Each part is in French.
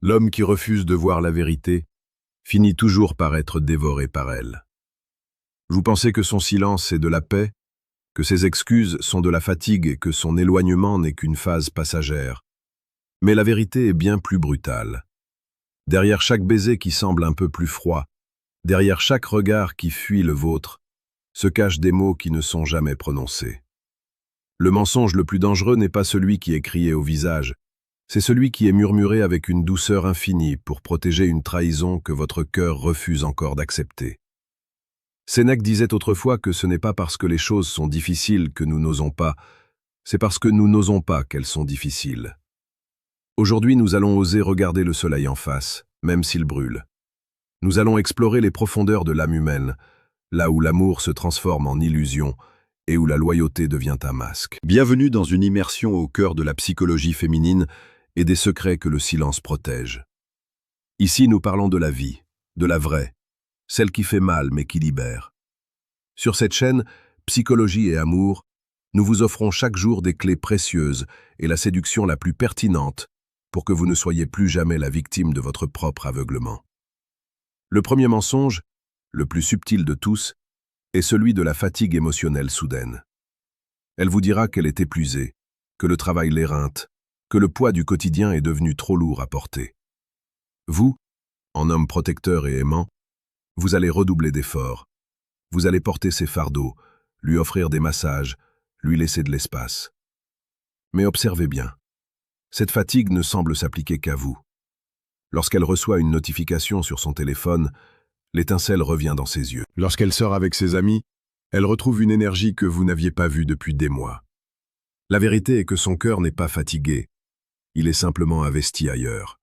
L'homme qui refuse de voir la vérité finit toujours par être dévoré par elle. Vous pensez que son silence est de la paix, que ses excuses sont de la fatigue et que son éloignement n'est qu'une phase passagère. Mais la vérité est bien plus brutale. Derrière chaque baiser qui semble un peu plus froid, derrière chaque regard qui fuit le vôtre, se cachent des mots qui ne sont jamais prononcés. Le mensonge le plus dangereux n'est pas celui qui est crié au visage, c'est celui qui est murmuré avec une douceur infinie pour protéger une trahison que votre cœur refuse encore d'accepter. Sénèque disait autrefois que ce n'est pas parce que les choses sont difficiles que nous n'osons pas, c'est parce que nous n'osons pas qu'elles sont difficiles. Aujourd'hui, nous allons oser regarder le soleil en face, même s'il brûle. Nous allons explorer les profondeurs de l'âme humaine, là où l'amour se transforme en illusion et où la loyauté devient un masque. Bienvenue dans une immersion au cœur de la psychologie féminine et des secrets que le silence protège. Ici, nous parlons de la vie, de la vraie, celle qui fait mal mais qui libère. Sur cette chaîne, Psychologie et Amour, nous vous offrons chaque jour des clés précieuses et la séduction la plus pertinente pour que vous ne soyez plus jamais la victime de votre propre aveuglement. Le premier mensonge, le plus subtil de tous, est celui de la fatigue émotionnelle soudaine. Elle vous dira qu'elle est épuisée, que le travail l'éreinte, que le poids du quotidien est devenu trop lourd à porter. Vous, en homme protecteur et aimant, vous allez redoubler d'efforts. Vous allez porter ses fardeaux, lui offrir des massages, lui laisser de l'espace. Mais observez bien, cette fatigue ne semble s'appliquer qu'à vous. Lorsqu'elle reçoit une notification sur son téléphone, l'étincelle revient dans ses yeux. Lorsqu'elle sort avec ses amis, elle retrouve une énergie que vous n'aviez pas vue depuis des mois. La vérité est que son cœur n'est pas fatigué, il est simplement investi ailleurs.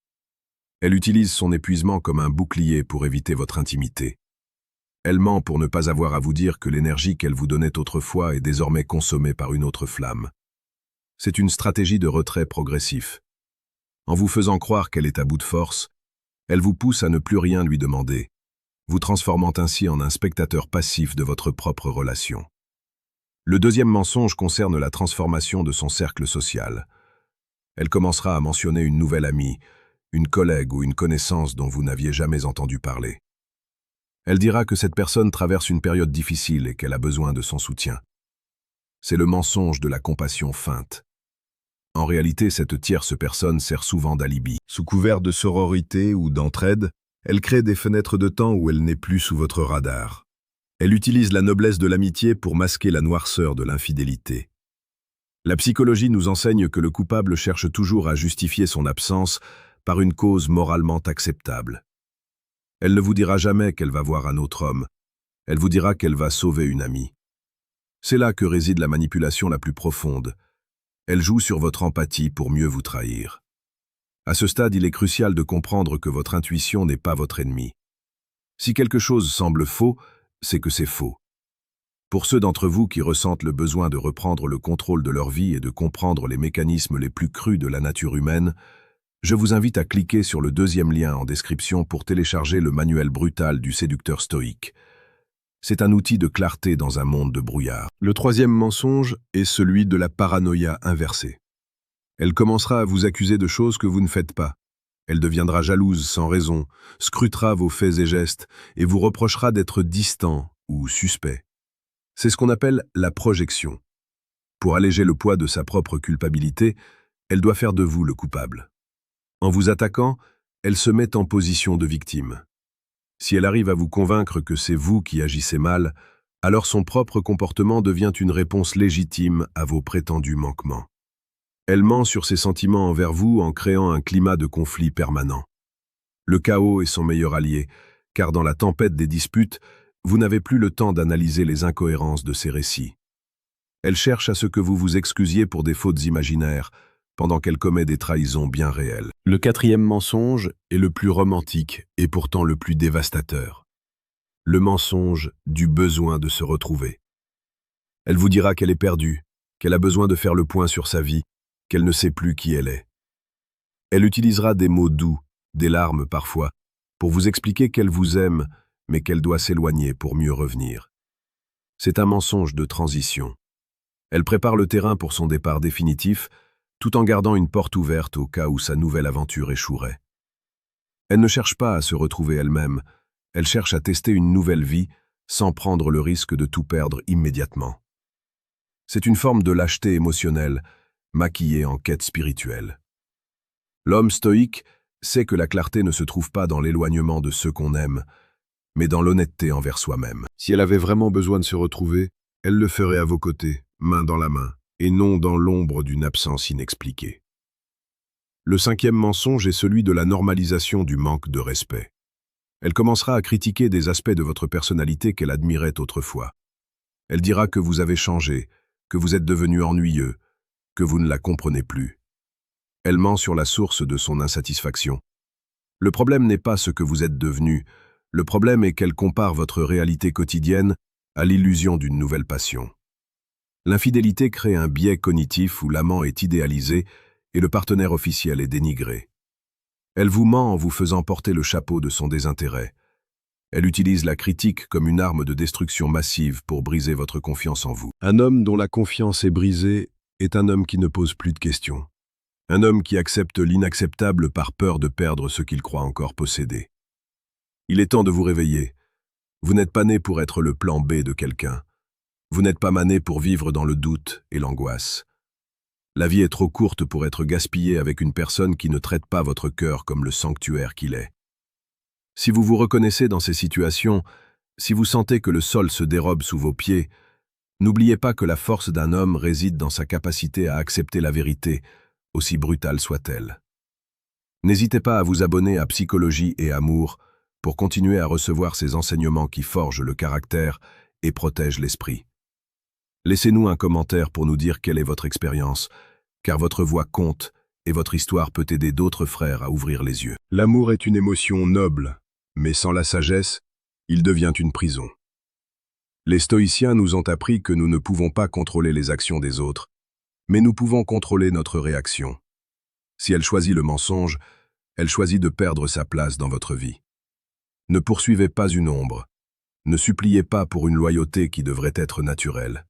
Elle utilise son épuisement comme un bouclier pour éviter votre intimité. Elle ment pour ne pas avoir à vous dire que l'énergie qu'elle vous donnait autrefois est désormais consommée par une autre flamme. C'est une stratégie de retrait progressif. En vous faisant croire qu'elle est à bout de force, elle vous pousse à ne plus rien lui demander, vous transformant ainsi en un spectateur passif de votre propre relation. Le deuxième mensonge concerne la transformation de son cercle social. Elle commencera à mentionner une nouvelle amie, une collègue ou une connaissance dont vous n'aviez jamais entendu parler. Elle dira que cette personne traverse une période difficile et qu'elle a besoin de son soutien. C'est le mensonge de la compassion feinte. En réalité, cette tierce personne sert souvent d'alibi. Sous couvert de sororité ou d'entraide, elle crée des fenêtres de temps où elle n'est plus sous votre radar. Elle utilise la noblesse de l'amitié pour masquer la noirceur de l'infidélité. La psychologie nous enseigne que le coupable cherche toujours à justifier son absence par une cause moralement acceptable. Elle ne vous dira jamais qu'elle va voir un autre homme. Elle vous dira qu'elle va sauver une amie. C'est là que réside la manipulation la plus profonde. Elle joue sur votre empathie pour mieux vous trahir. À ce stade, il est crucial de comprendre que votre intuition n'est pas votre ennemi. Si quelque chose semble faux, c'est que c'est faux. Pour ceux d'entre vous qui ressentent le besoin de reprendre le contrôle de leur vie et de comprendre les mécanismes les plus crus de la nature humaine, je vous invite à cliquer sur le deuxième lien en description pour télécharger le manuel brutal du séducteur stoïque. C'est un outil de clarté dans un monde de brouillard. Le troisième mensonge est celui de la paranoïa inversée. Elle commencera à vous accuser de choses que vous ne faites pas. Elle deviendra jalouse sans raison, scrutera vos faits et gestes et vous reprochera d'être distant ou suspect. C'est ce qu'on appelle la projection. Pour alléger le poids de sa propre culpabilité, elle doit faire de vous le coupable. En vous attaquant, elle se met en position de victime. Si elle arrive à vous convaincre que c'est vous qui agissez mal, alors son propre comportement devient une réponse légitime à vos prétendus manquements. Elle ment sur ses sentiments envers vous en créant un climat de conflit permanent. Le chaos est son meilleur allié, car dans la tempête des disputes, vous n'avez plus le temps d'analyser les incohérences de ses récits. Elle cherche à ce que vous vous excusiez pour des fautes imaginaires, pendant qu'elle commet des trahisons bien réelles. Le quatrième mensonge est le plus romantique et pourtant le plus dévastateur. Le mensonge du besoin de se retrouver. Elle vous dira qu'elle est perdue, qu'elle a besoin de faire le point sur sa vie, qu'elle ne sait plus qui elle est. Elle utilisera des mots doux, des larmes parfois, pour vous expliquer qu'elle vous aime, mais qu'elle doit s'éloigner pour mieux revenir. C'est un mensonge de transition. Elle prépare le terrain pour son départ définitif, tout en gardant une porte ouverte au cas où sa nouvelle aventure échouerait. Elle ne cherche pas à se retrouver elle-même, elle cherche à tester une nouvelle vie sans prendre le risque de tout perdre immédiatement. C'est une forme de lâcheté émotionnelle, maquillée en quête spirituelle. L'homme stoïque sait que la clarté ne se trouve pas dans l'éloignement de ceux qu'on aime, mais dans l'honnêteté envers soi-même. Si elle avait vraiment besoin de se retrouver, elle le ferait à vos côtés, main dans la main, et non dans l'ombre d'une absence inexpliquée. Le 5e mensonge est celui de la normalisation du manque de respect. Elle commencera à critiquer des aspects de votre personnalité qu'elle admirait autrefois. Elle dira que vous avez changé, que vous êtes devenu ennuyeux, que vous ne la comprenez plus. Elle ment sur la source de son insatisfaction. Le problème n'est pas ce que vous êtes devenu, le problème est qu'elle compare votre réalité quotidienne à l'illusion d'une nouvelle passion. L'infidélité crée un biais cognitif où l'amant est idéalisé et le partenaire officiel est dénigré. Elle vous ment en vous faisant porter le chapeau de son désintérêt. Elle utilise la critique comme une arme de destruction massive pour briser votre confiance en vous. Un homme dont la confiance est brisée est un homme qui ne pose plus de questions. Un homme qui accepte l'inacceptable par peur de perdre ce qu'il croit encore posséder. Il est temps de vous réveiller. Vous n'êtes pas né pour être le plan B de quelqu'un. Vous n'êtes pas né pour vivre dans le doute et l'angoisse. La vie est trop courte pour être gaspillée avec une personne qui ne traite pas votre cœur comme le sanctuaire qu'il est. Si vous vous reconnaissez dans ces situations, si vous sentez que le sol se dérobe sous vos pieds, n'oubliez pas que la force d'un homme réside dans sa capacité à accepter la vérité, aussi brutale soit-elle. N'hésitez pas à vous abonner à Psychologie et Amour pour continuer à recevoir ces enseignements qui forgent le caractère et protègent l'esprit. Laissez-nous un commentaire pour nous dire quelle est votre expérience, car votre voix compte et votre histoire peut aider d'autres frères à ouvrir les yeux. L'amour est une émotion noble, mais sans la sagesse, il devient une prison. Les stoïciens nous ont appris que nous ne pouvons pas contrôler les actions des autres, mais nous pouvons contrôler notre réaction. Si elle choisit le mensonge, elle choisit de perdre sa place dans votre vie. Ne poursuivez pas une ombre, ne suppliez pas pour une loyauté qui devrait être naturelle.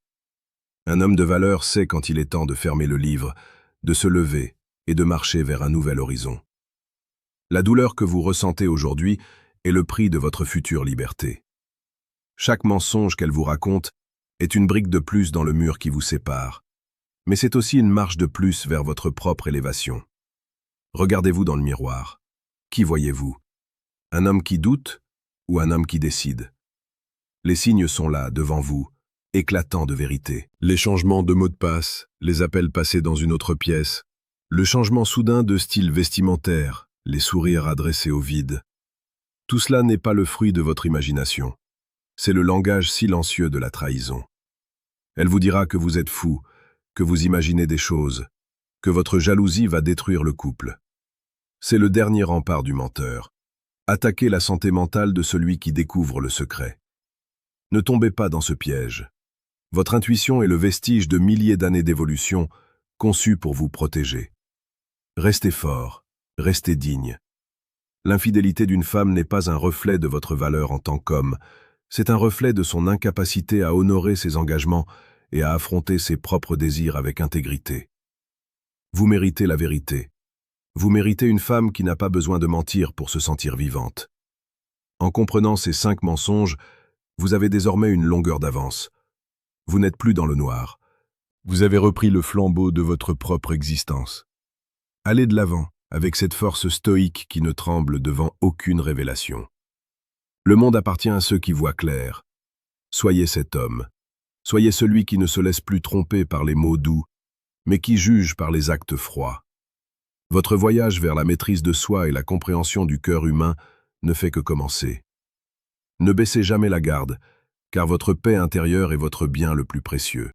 Un homme de valeur sait quand il est temps de fermer le livre, de se lever et de marcher vers un nouvel horizon. La douleur que vous ressentez aujourd'hui est le prix de votre future liberté. Chaque mensonge qu'elle vous raconte est une brique de plus dans le mur qui vous sépare, mais c'est aussi une marche de plus vers votre propre élévation. Regardez-vous dans le miroir. Qui voyez-vous? Un homme qui doute ou un homme qui décide? Les signes sont là, devant vous, éclatants de vérité. Les changements de mots de passe, les appels passés dans une autre pièce, le changement soudain de style vestimentaire, les sourires adressés au vide. Tout cela n'est pas le fruit de votre imagination. C'est le langage silencieux de la trahison. Elle vous dira que vous êtes fou, que vous imaginez des choses, que votre jalousie va détruire le couple. C'est le dernier rempart du menteur. Attaquez la santé mentale de celui qui découvre le secret. Ne tombez pas dans ce piège. Votre intuition est le vestige de milliers d'années d'évolution, conçue pour vous protéger. Restez fort, restez digne. L'infidélité d'une femme n'est pas un reflet de votre valeur en tant qu'homme, c'est un reflet de son incapacité à honorer ses engagements et à affronter ses propres désirs avec intégrité. Vous méritez la vérité. Vous méritez une femme qui n'a pas besoin de mentir pour se sentir vivante. En comprenant ces 5 mensonges, vous avez désormais une longueur d'avance. Vous n'êtes plus dans le noir. Vous avez repris le flambeau de votre propre existence. Allez de l'avant, avec cette force stoïque qui ne tremble devant aucune révélation. Le monde appartient à ceux qui voient clair. Soyez cet homme. Soyez celui qui ne se laisse plus tromper par les mots doux, mais qui juge par les actes froids. Votre voyage vers la maîtrise de soi et la compréhension du cœur humain ne fait que commencer. Ne baissez jamais la garde, car votre paix intérieure est votre bien le plus précieux.